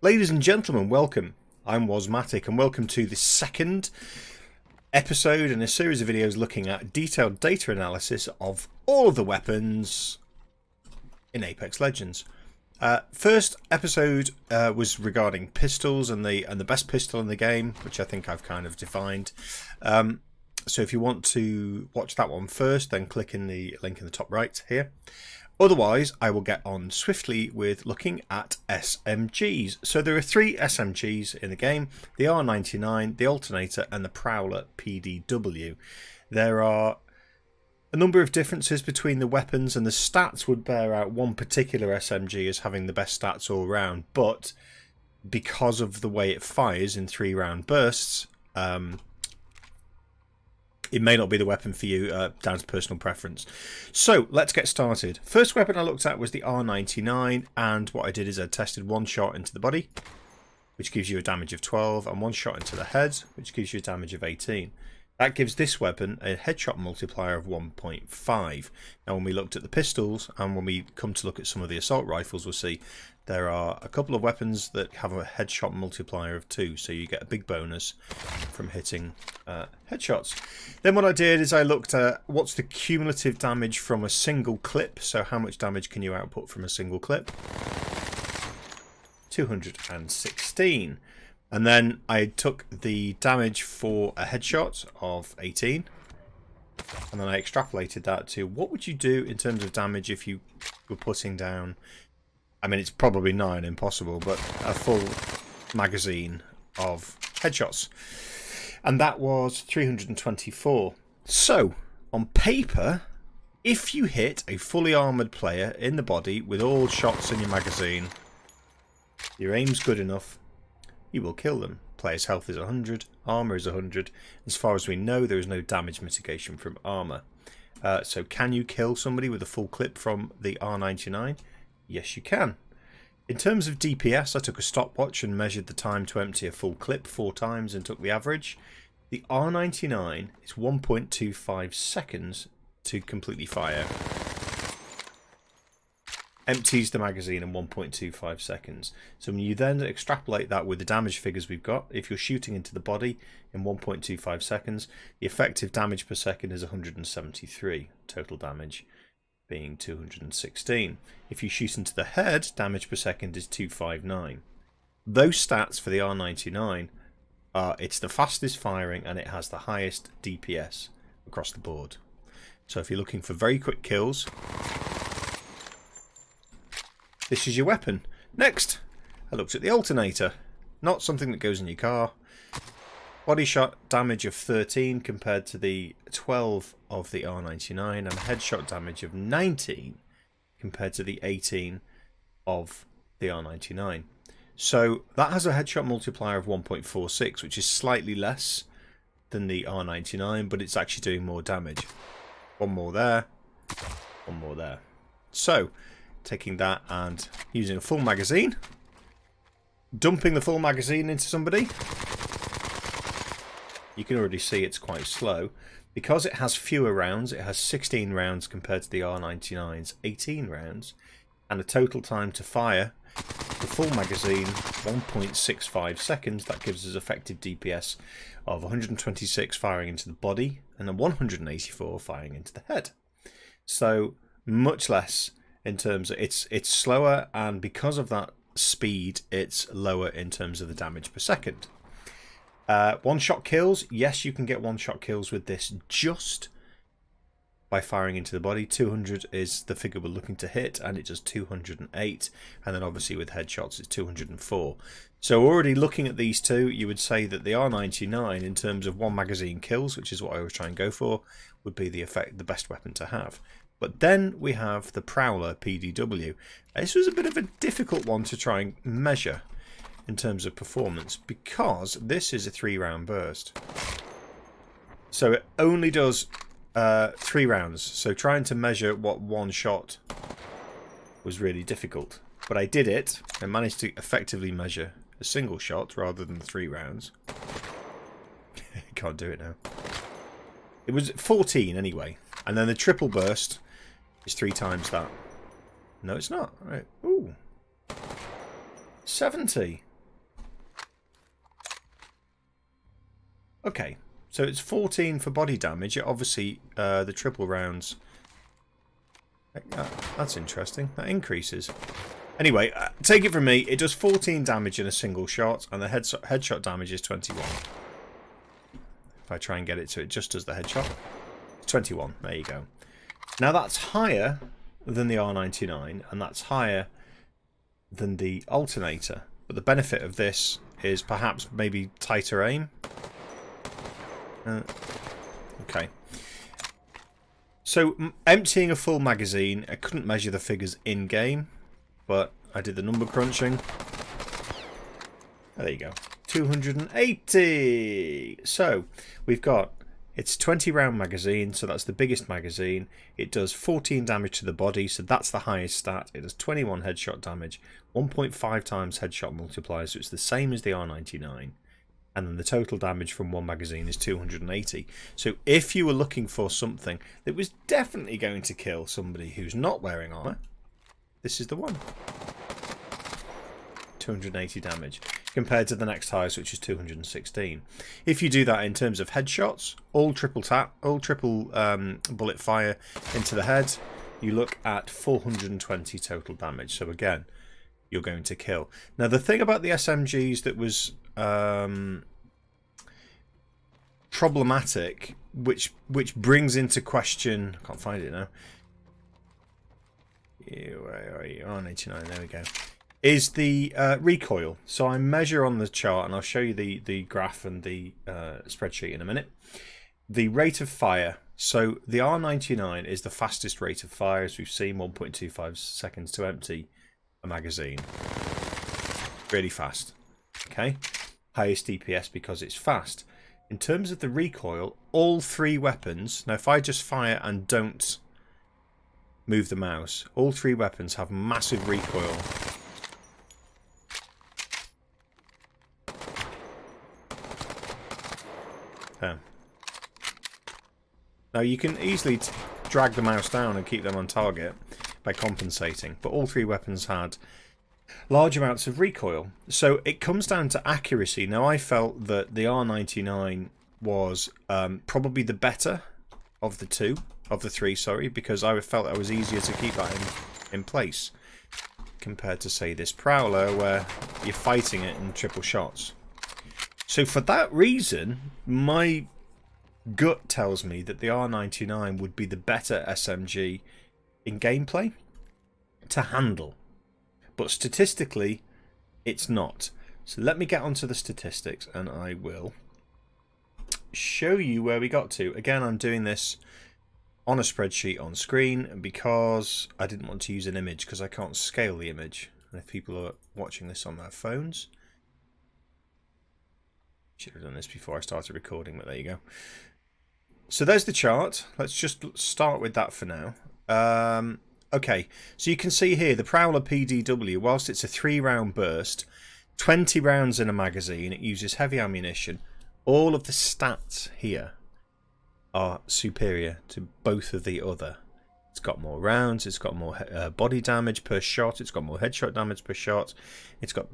Ladies and gentlemen, welcome. I'm Wasmatic and welcome to the second episode in a series of videos looking at detailed data analysis of all of the weapons in Apex Legends. First episode was regarding pistols and the best pistol in the game, which I think I've kind of defined. So if you want to watch that one first, then click in the link in the top right here. Otherwise, I will get on swiftly with looking at SMGs. So there are three SMGs in the game: the R99, the Alternator, and the Prowler PDW. There are a number of differences between the weapons, and the stats would bear out one particular SMG as having the best stats all round, but because of the way it fires in 3-round bursts, it may not be the weapon for you, down to personal preference. So let's get started. First weapon I looked at was the R99, and what I did is I tested one shot into the body, which gives you a damage of 12, and one shot into the head, which gives you a damage of 18. That gives this weapon a headshot multiplier of 1.5. Now when we looked at the pistols, and when we come to look at some of the assault rifles, we'll see there are a couple of weapons that have a headshot multiplier of 2, so you get a big bonus from hitting headshots. Then what I did is I looked at what's the cumulative damage from a single clip, so how much damage can you output from a single clip? 216. And then I took the damage for a headshot of 18, and then I extrapolated that to what would you do in terms of damage if you were putting down, I mean, it's probably 9, impossible, but a full magazine of headshots. And that was 324. So, on paper, if you hit a fully armoured player in the body with all shots in your magazine, your aim's good enough, you will kill them. Player's health is 100, armour is 100. As far as we know, there is no damage mitigation from armour. So can you kill somebody with a full clip from the R99? Yes, you can. In terms of DPS, I took a stopwatch and measured the time to empty a full clip 4 times and took the average. The R99 is 1.25 seconds to completely fire. Empties the magazine in 1.25 seconds. So when you then extrapolate that with the damage figures we've got, if you're shooting into the body in 1.25 seconds, the effective damage per second is 173, total damage being 216. If you shoot into the head, damage per second is 259. Those stats for the R99 are, it's the fastest firing and it has the highest DPS across the board. So if you're looking for very quick kills, this is your weapon. Next, I looked at the Alternator. Not something that goes in your car. Body shot damage of 13 compared to the 12 of the R99, and a headshot damage of 19 compared to the 18 of the R99. So that has a headshot multiplier of 1.46, which is slightly less than the R99, but it's actually doing more damage. One more there, one more there. So taking that and using a full magazine, dumping the full magazine into somebody. You can already see it's quite slow. Because it has fewer rounds, it has 16 rounds compared to the R99's 18 rounds, and a total time to fire the full magazine 1.65 seconds. That gives us effective DPS of 126 firing into the body and then 184 firing into the head. So much less in terms of it's slower, and because of that speed, it's lower in terms of the damage per second. One-shot kills, yes, you can get one-shot kills with this just by firing into the body. 200 is the figure we're looking to hit, and it does 208, and then obviously with headshots it's 204. So already looking at these two, you would say that the R99 in terms of one magazine kills, which is what I always try and go for, would be the best weapon to have. But then we have the Prowler PDW. This was a bit of a difficult one to try and measure in terms of performance, because this is a 3-round burst. So it only does 3 rounds. So trying to measure what one shot was really difficult. But I did it and managed to effectively measure a single shot rather than 3 rounds. Can't do it now. It was 14 anyway. And then the triple burst is 3 times that. No, it's not. Right. Ooh. 70. Okay, so it's 14 for body damage. It obviously, the triple rounds... that's interesting. That increases. Anyway, take it from me. It does 14 damage in a single shot, and the headshot damage is 21. If I try and get it to it just does the headshot. 21. There you go. Now that's higher than the R99, and that's higher than the alternator. But the benefit of this is perhaps maybe tighter aim. Okay. So emptying a full magazine, I couldn't measure the figures in game, but I did the number crunching. There you go. 280. So we've got, it's 20 round magazine, so that's the biggest magazine. It does 14 damage to the body, so that's the highest stat. It does 21 headshot damage, 1.5 times headshot multiplier, so it's the same as the R99. And then the total damage from one magazine is 280. So if you were looking for something that was definitely going to kill somebody who's not wearing armor, this is the one. 280 damage compared to the next highest, which is 216. If you do that in terms of headshots, all triple bullet fire into the head, you look at 420 total damage. So again, you're going to kill. Now the thing about the SMGs that was problematic, which brings into question, I can't find it now. Where are you? R99, there we go. Is the recoil. So I measure on the chart, and I'll show you the graph and the spreadsheet in a minute. The rate of fire. So the R99 is the fastest rate of fire, as we've seen, 1.25 seconds to empty a magazine. Really fast. Okay. Highest DPS because it's fast. In terms of the recoil, all three weapons. Now, if I just fire and don't move the mouse, all three weapons have massive recoil. Now you can easily drag the mouse down and keep them on target by compensating, but all three weapons had large amounts of recoil. So it comes down to accuracy. Now I felt that the R99 was probably the better of the three, sorry, because I felt it was easier to keep that in place compared to, say, this Prowler where you're fighting it in triple shots. So for that reason, my gut tells me that the R99 would be the better SMG in gameplay to handle. But statistically, it's not. So let me get onto the statistics and I will show you where we got to. Again, I'm doing this on a spreadsheet on screen because I didn't want to use an image because I can't scale the image. And if people are watching this on their phones, should have done this before I started recording, but there you go. So there's the chart. Let's just start with that for now. Okay, so you can see here the Prowler PDW, whilst it's a 3-round burst, 20 rounds in a magazine, it uses heavy ammunition. All of the stats here are superior to both of the other. It's got more rounds, it's got more body damage per shot, it's got more headshot damage per shot, it's got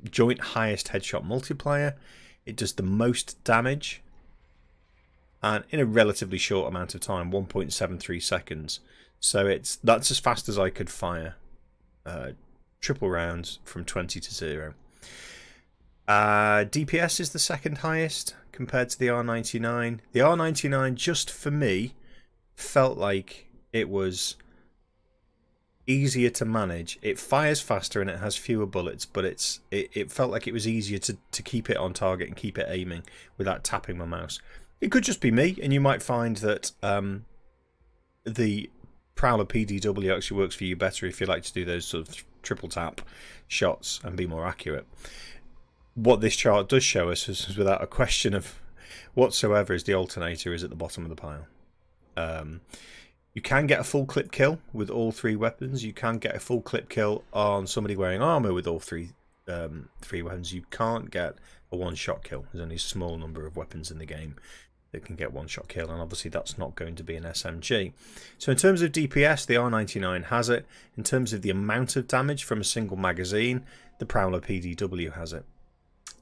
joint highest headshot multiplier, it does the most damage, and in a relatively short amount of time, 1.73 seconds. So that's as fast as I could fire triple rounds from 20 to 0. DPS is the second highest compared to the R99. The R99, just for me, felt like it was easier to manage. It fires faster and it has fewer bullets, but it felt like it was easier to keep it on target and keep it aiming without tapping my mouse. It could just be me, and you might find that the Prowler PDW actually works for you better if you like to do those sort of triple tap shots and be more accurate. What this chart does show us is without a question of whatsoever is the alternator is at the bottom of the pile. You can get a full clip kill with all three weapons. You can get a full clip kill on somebody wearing armor with all three weapons. You can't get a one-shot kill. There's only a small number of weapons in the game that can get one-shot kill, and obviously that's not going to be an SMG. So in terms of DPS, the R99 has it. In terms of the amount of damage from a single magazine, the Prowler PDW has it.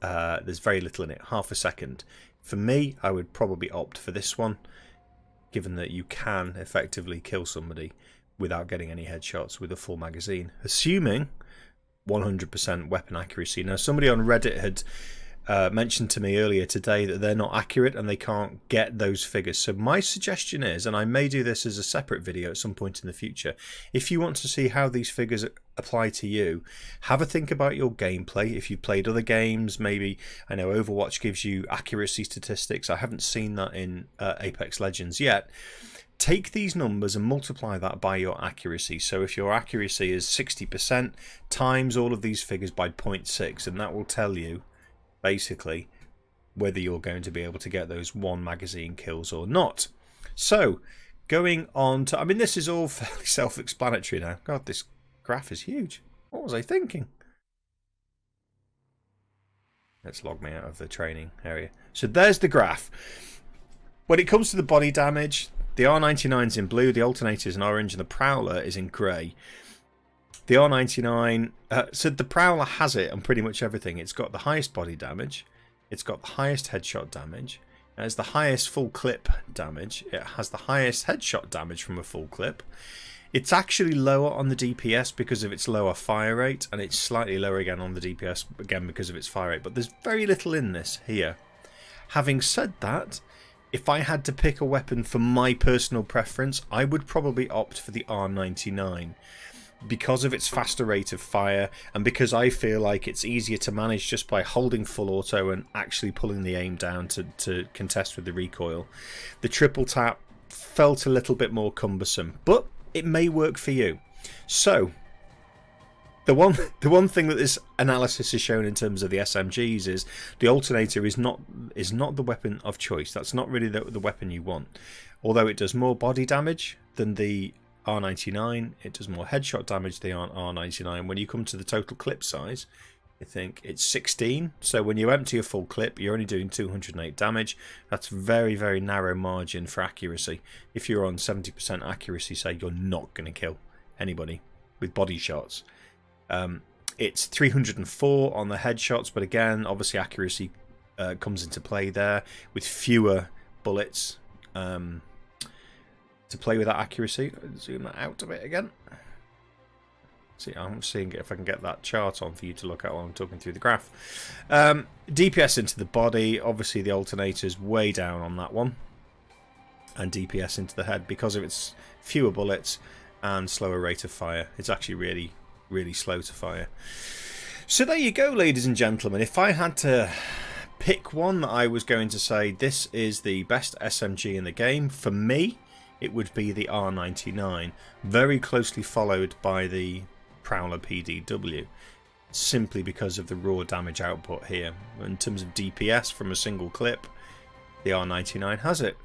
There's very little in it, half a second. For me, I would probably opt for this one, given that you can effectively kill somebody without getting any headshots with a full magazine, assuming 100% weapon accuracy. Now, somebody on Reddit had mentioned to me earlier today that they're not accurate and they can't get those figures. So my suggestion is, and I may do this as a separate video at some point in the future, if you want to see how these figures apply to you, have a think about your gameplay. If you've played other games, maybe, I know Overwatch gives you accuracy statistics. I haven't seen that in Apex Legends yet. Take these numbers and multiply that by your accuracy. So if your accuracy is 60%, times all of these figures by 0.6, and that will tell you basically whether you're going to be able to get those one magazine kills or not. So going on to, I mean, this is all fairly self-explanatory now. God, this graph is huge. What was I thinking? Let's log me out of the training area. So there's the graph. When it comes to the body damage, the R99 is in blue, the alternator is in orange, and the Prowler is in grey. The R99, so the Prowler has it on pretty much everything. It's got the highest body damage, it's got the highest headshot damage, it has the highest full clip damage, it has the highest headshot damage from a full clip. It's actually lower on the DPS because of its lower fire rate, and it's slightly lower again on the DPS again because of its fire rate, but there's very little in this here. Having said that, if I had to pick a weapon for my personal preference, I would probably opt for the R99. Because of its faster rate of fire, and because I feel like it's easier to manage just by holding full auto and actually pulling the aim down to contest with the recoil. The triple tap felt a little bit more cumbersome, but it may work for you. So the one thing that this analysis has shown in terms of the SMGs is the alternator is not the weapon of choice. That's not really the weapon you want. Although it does more body damage than the R99, it does more headshot damage than the R99. When you come to the total clip size, I think it's 16. So when you empty a full clip, you're only doing 208 damage. That's very, very narrow margin for accuracy. If you're on 70% accuracy, say, you're not going to kill anybody with body shots. It's 304 on the headshots, but again, obviously accuracy comes into play there with fewer bullets to play with that accuracy. Zoom that out a bit again. See, I'm seeing if I can get that chart on for you to look at while I'm talking through the graph. DPS into the body, obviously the alternator is way down on that one, and DPS into the head because of its fewer bullets and slower rate of fire. It's actually really slow to fire. So there you go, ladies and gentlemen. If I had to pick one that I was going to say this is the best SMG in the game, for me it would be the R99, very closely followed by the Prowler PDW, simply because of the raw damage output here. In terms of DPS from a single clip, the R99 has it.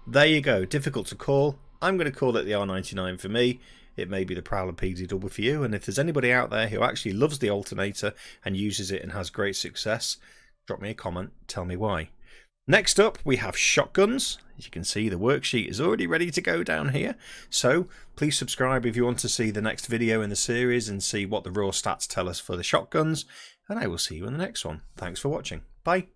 There you go. Difficult to call. I'm going to call it the R99 for me. It may be the Prowler PDW for you, and if there's anybody out there who actually loves the alternator and uses it and has great success, drop me a comment, tell me why. Next up, we have shotguns. As you can see, the worksheet is already ready to go down here. So please subscribe if you want to see the next video in the series and see what the raw stats tell us for the shotguns. And I will see you in the next one. Thanks for watching. Bye.